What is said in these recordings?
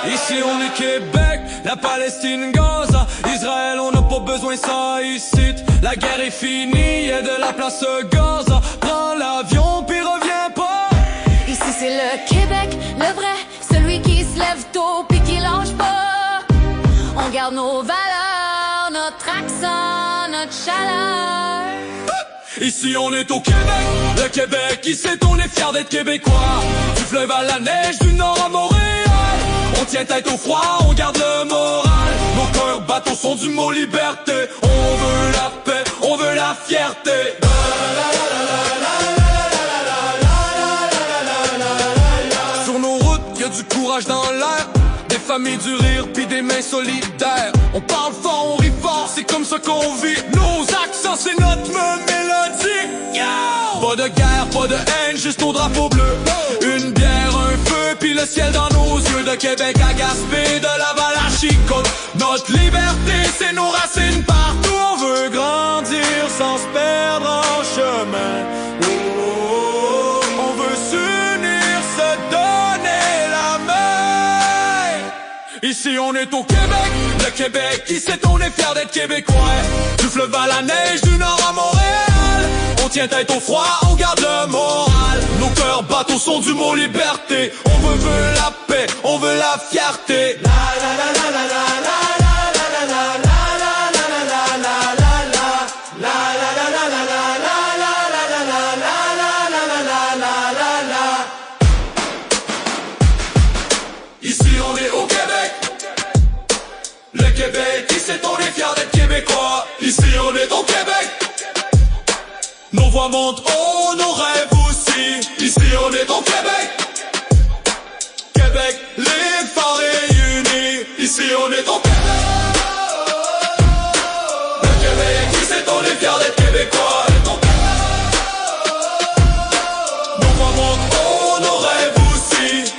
Ici on est Québec, la Palestine, Gaza, Israël, on n'a pas besoin ça ici. La guerre est finie, y'a de la place Gaza. Prends l'avion puis reviens pas. Ici c'est le Québec, le vrai, celui qui se lève tôt puis qui lâche pas. On garde nos valeurs, notre accent, notre chaleur. Ici on est au Québec, le Québec, ici on est fiers d'être québécois. Du fleuve à la neige, du nord à Montréal. On tient tête au froid, on garde le moral. Nos cœurs battent au son du mot liberté. On veut la paix, on veut la fierté. Sur nos routes, y'a du courage dans l'air. Des familles du rire, pis des mains solidaires. On parle fort, on rit fort, c'est comme ça qu'on vit. Nos accents, c'est notre mélodie. Yo! Pas de guerre, pas de haine, juste nos drapeaux bleus. Une bière, un feu, puis le ciel dans nos yeux. De Québec à Gaspé, de Laval à Chicoute. Notre liberté, c'est nos racines partout. On veut grandir sans se perdre en chemin. Oh, oh, oh. On veut s'unir, se donner la main. Ici on est au Québec, le Québec, ici on est fiers d'être québécois. Du fleuve à la neige, du nord à Montréal. On tient tête au froid, on garde le moral. Nos cœurs battent au son du mot liberté. On veut la paix, on veut la fierté. La la la la la la la. Ici on est au Québec, le Québec, ici on est fiers d'être québécois. Ici on est au Québec, nos voix montent haut, nos rêves aussi. Ici on est au Québec, Québec, les phares réunis. Ici on est au Québec, le Québec, ici on est fiers d'être québécois. Nos voix montent haut, nos rêves aussi.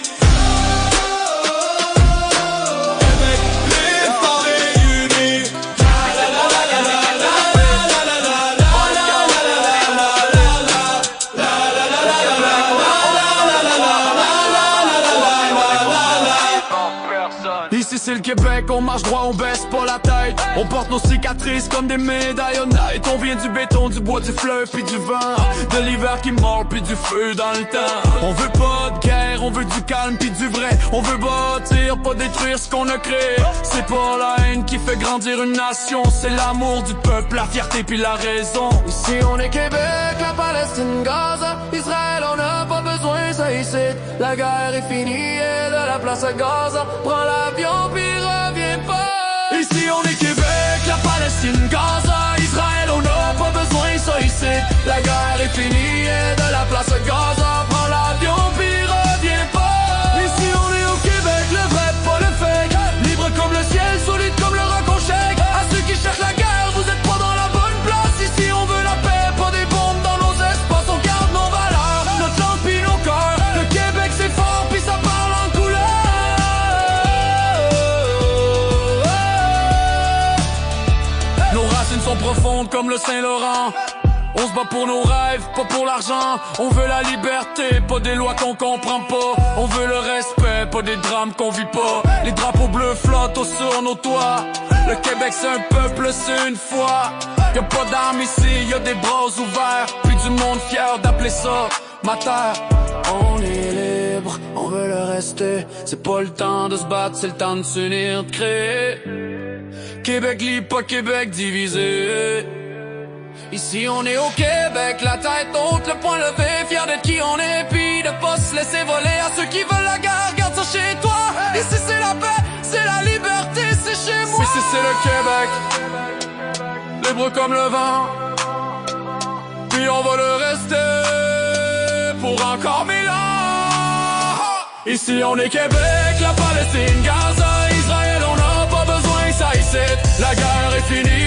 Ici c'est le Québec, on marche droit, on baisse pas la tête. On porte nos cicatrices comme des médailles honnêtes. On vient du béton, du bois, du fleuve puis du vent. De l'hiver qui mord puis du feu dans le temps. On veut pas de guerre, on veut du calme puis du vrai. On veut bâtir, pas détruire ce qu'on a créé. C'est pas la haine qui fait grandir une nation. C'est l'amour du peuple, la fierté puis la raison. Ici on est Québec, la Palestine, Gaza, Israël, on n'a pas besoin ça ici. La guerre est finie et de la place à Gaza. Prends l'avion puis reviens pas. Ici on est Québec, la Palestine, Gaza, Israël, on n'a pas besoin ça ici. La guerre est finie et de la place à Gaza. Prends l'avion puis reviens pas. Ici on est au Québec, le vrai, pas le fake. Libre comme le ciel, solide comme le roc au chèque. À ceux qui cherchent la guerre, vous êtes pas dans la bonne place. Ici on veut la paix, pas des bombes dans nos espaces. On garde nos valeurs, notre langue puis nos cœurs. Le Québec c'est fort puis ça parle en couleur. Nos racines sont profondes comme le Saint-Laurent. On se bat pour nos rêves, pas pour l'argent. On veut la liberté, pas des lois qu'on comprend pas. On veut le respect, pas des drames qu'on vit pas. Les drapeaux bleus flottent sur nos toits. Le Québec c'est un peuple, c'est une foi. Y'a pas d'armes ici, y'a des bras ouverts. Puis du monde fier d'appeler ça ma terre. On est libre, on veut le rester. C'est pas le temps de se battre, c'est le temps de s'unir, de créer. Québec libre, pas Québec divisé. Ici on est au Québec, la tête haute, le poing levé, fier d'être qui on est, puis de pas se laisser voler à ceux qui veulent la guerre, garde ça chez toi. Ici c'est la paix, c'est la liberté, c'est chez moi. Ici c'est le Québec, libre comme le vent, puis on va le rester pour encore 1000 ans. Ici on est Québec, la Palestine, Gaza, Israël, on n'a pas besoin ça ici. La guerre est finie.